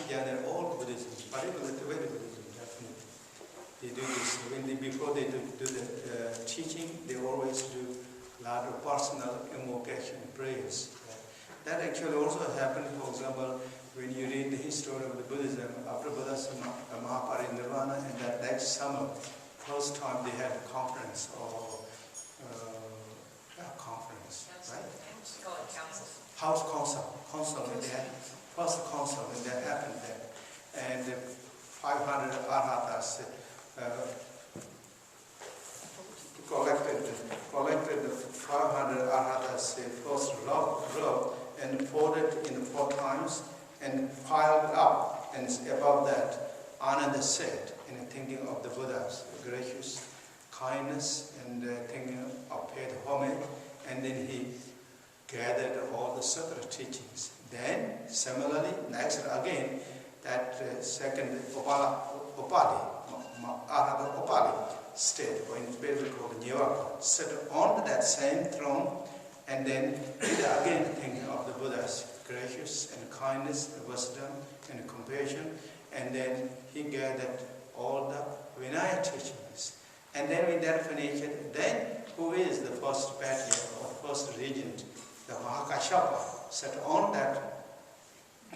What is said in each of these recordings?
general, all Buddhism, particularly Tibetan Buddhism, definitely. They do this. Before they do the teaching, they always do a lot of personal invocation prayers. That actually also happened, for example, when you read the history of the Buddhism, after Buddha's Mahaparinirvana, and that next summer, first time they had a conference, or conference, right? House council, and they had first council, and that happened there. And 500 arhatas collected the 500 arhatas first row and folded in 4 times and piled up, and above that Ananda said, in thinking of the Buddha's gracious kindness and thinking of paid homage, and then he gathered all the sacred teachings. Then, similarly, next again, that second Upali state, or in Tibet called Nyevaka, sat on that same throne, and then did again thinking of the Buddha's gracious and kindness, and wisdom and compassion, and then he gathered all the Vinaya teachings. And then with that finished, then who is the first patriarch or first regent? The Mahakashyapa sat on that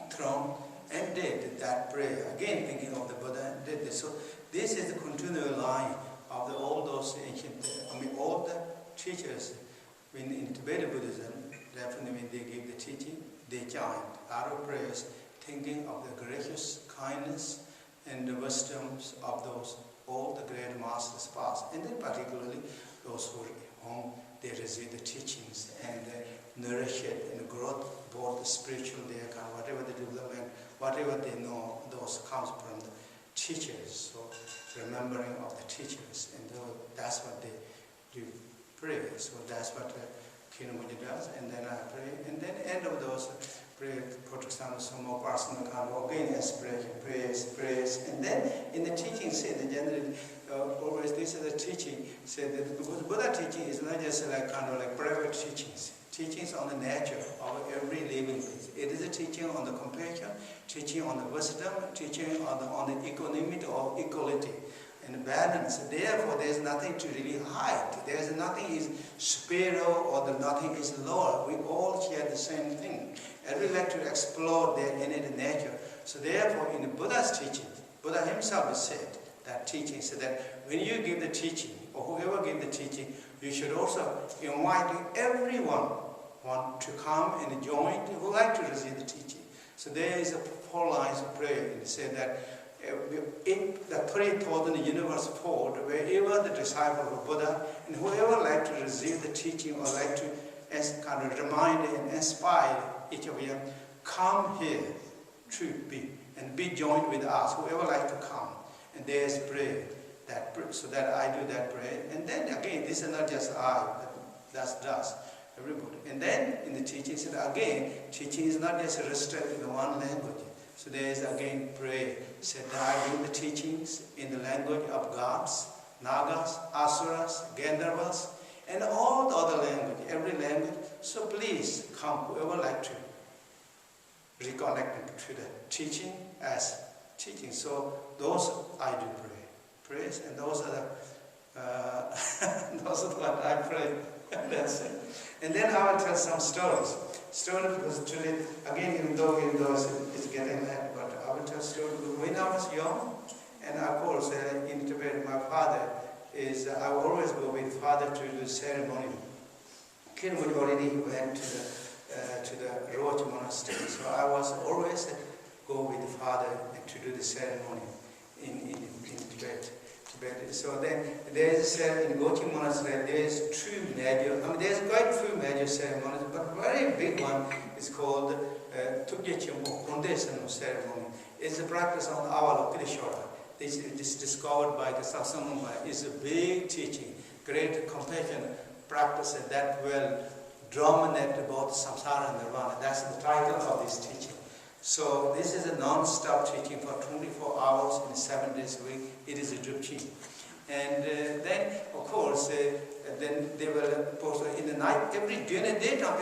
throne and did that prayer, again thinking of the Buddha, and did this. So this is the continual line of all those ancient, all the teachers in Tibetan Buddhism, definitely when they give the teaching, they chant out of prayers, thinking of the gracious kindness and the wisdoms of those, all the great masters past, and then particularly those whom they receive the teachings and nourish it and growth, both the spiritual, whatever the development, whatever they know, those comes from the teachers. So remembering of the teachers, and that's what they do pray. So that's what Khenpo does, and then I pray, and then end of those prayers, Protestant, some more personal kind of again aspiration, prayers, and then in the teaching say that generally always this is the teaching, say that the Buddha teaching is not just like kind of like private teachings on the nature of every living thing. It is a teaching on the compassion, teaching on the wisdom, teaching on the equanimity or equality and balance. Therefore, there is nothing to really hide. There is nothing is superior or nothing is lower. We all share the same thing. And we like to explore their innate nature. So therefore, in the Buddha's teaching, Buddha himself said that teaching, so that when you give the teaching, or whoever gives the teaching, you should also invite everyone to come and join, who like to receive the teaching. So there is a 4 lines of prayer. It said that in the 3,000 universe fold, wherever the disciple of Buddha and whoever like to receive the teaching or like to kind of remind and inspire each of you, come here to be joined with us, whoever like to come. And there's prayer, so that I do that prayer. And then again, this is not just I, that's everybody. And then in the teaching, said again, teaching is not just restricted to one language. So there is again prayer. Said that I do the teachings in the language of gods, Nagas, Asuras, Gandharvas, and all the other language, every language. So please come, whoever like to reconnect to the teaching as teaching. So those I do prayers, and those are the those are what I pray. That's it. And then I will tell some stories. Story was today again, even though it's getting late, but I will tell story. When I was young, and of course in Tibet, my father is. I will always go with father to the ceremony. Khenpo already went to the Roach monastery, so I was always go with the father to do the ceremony in Tibet. So then there is in Gochi monastery, there is 2 major, there's quite a few major ceremonies, but very big one is called Tukye Chimbo, Kondesano ceremony. It's a practice on Avalokiteshvara. This is discovered by the Sasamumba. It's a big teaching, great compassion practice that will dominate both samsara and nirvana. That's the title of this teaching. So this is a non-stop teaching for 24 hours in 7 days a week. It is a drupchi. And then, of course, then they will post in the night. During the daytime,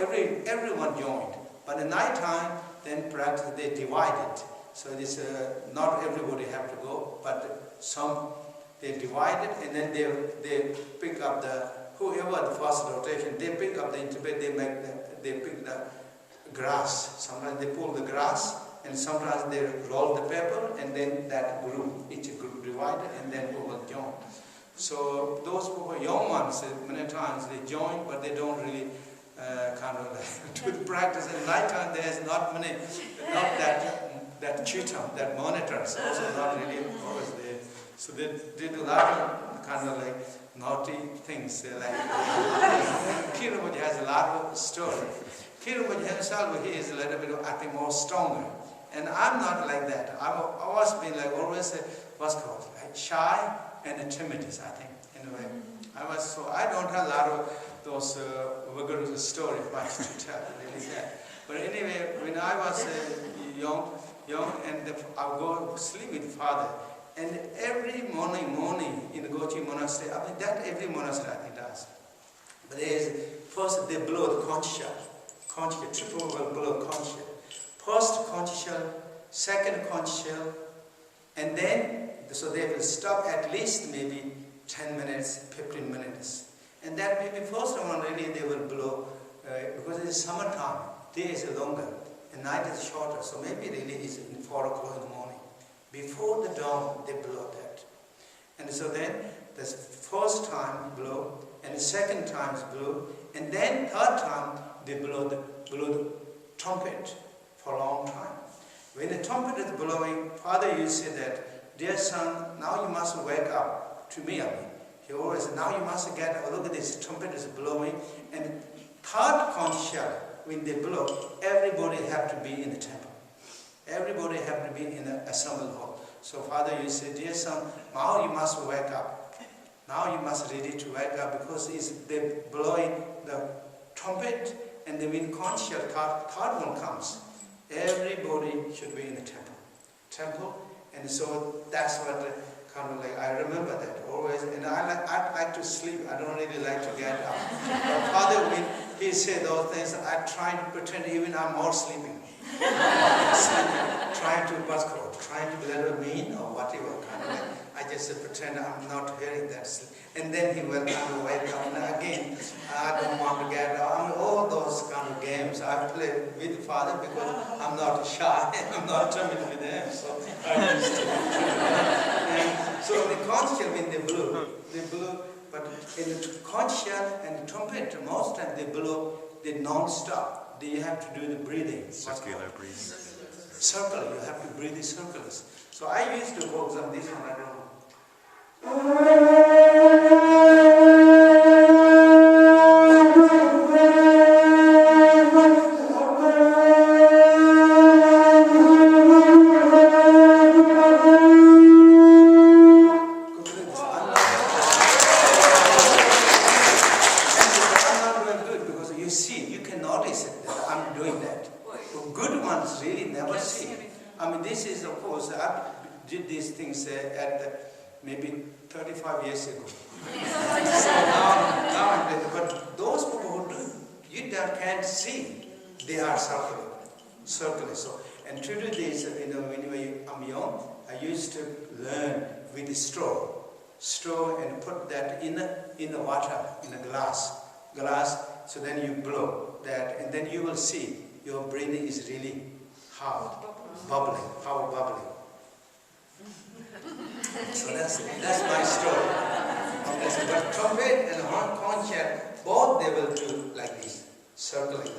everyone joined. But at night time, then perhaps they divided. So this not everybody have to go, but some they divide it, and then they pick up whoever the first rotation, they pick up in Tibet, they pick the grass. Sometimes they pull the grass, and sometimes they roll the paper, and then that group, each group divided, and then we will join. So those who are young ones, many times they join, but they don't really kind of do the practice. At night time, there's not that tutor, that monitors, also not really always there. So they did a lot of kind of like naughty things. Rinpoche has a lot of story. Rinpoche himself, he is a little bit, I think, more stronger. And I'm not like that. I've always been like always, what's called, like shy and timid, I think, in a way. So I don't have a lot of those vigorous stories much to tell, really that. But anyway, when I was young, and I would go sleep with father. And every morning in the Gochi monastery, I mean that every monastery I think does. But first they blow the conch shell, triple will blow conch shell. First conch shell, second conch shell, and then, so they will stop at least maybe 10 minutes, 15 minutes. And that maybe first one really they will blow, because it's summertime, day is longer, and night is shorter, so maybe really it's in 4 o'clock in the morning. Before the dawn, they blow that. And so then, the first time blow, and the second time blow, and then third time, they blow the trumpet for a long time. When the trumpet is blowing, Father used to say that, dear son, now you must wake up to me. He always said, now you must get up, look at this, trumpet is blowing, and third conch shell, when they blow, everybody have to be in the temple. Everybody have to be in the assembly hall. So Father, you say, dear son, now you must wake up. Now you must ready to wake up, because they're blowing the trumpet, and then when conch shell, third one comes, everybody should be in the temple. And so that's what kind of like, I remember that always. And I like to sleep. I don't really like to get up. But Father, when he said those things, I try to pretend even I'm more sleeping. Trying to be a little mean or whatever, kind of like, I just pretend I'm not hearing that. And then he will kind of wake up, and again, I don't want to get up. I mean, all those kind of games I play with Father, because I'm not shy, I'm not timid with him, so I used to. And so the conch shell, when they blew, but in the conch shell and the trumpet, most times they blow, they non-stop. You have to do the breathing. Circular breathing. Circle, you have to breathe in circles. So I used to focus on this one, I don't know. Maybe 35 years ago. So now, but those people who do, you can't see, they are circular. So, and to do this, when I'm young, I used to learn with the straw, and put that in the water, in a glass. So then you blow that, and then you will see your breathing is really bubbling. So that's my story. But trumpet and conch shell, both they will do like this, circling,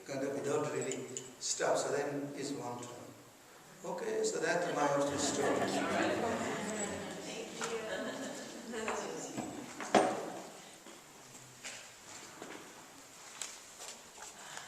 without really stop. So then is one turn. Okay, so that's my story.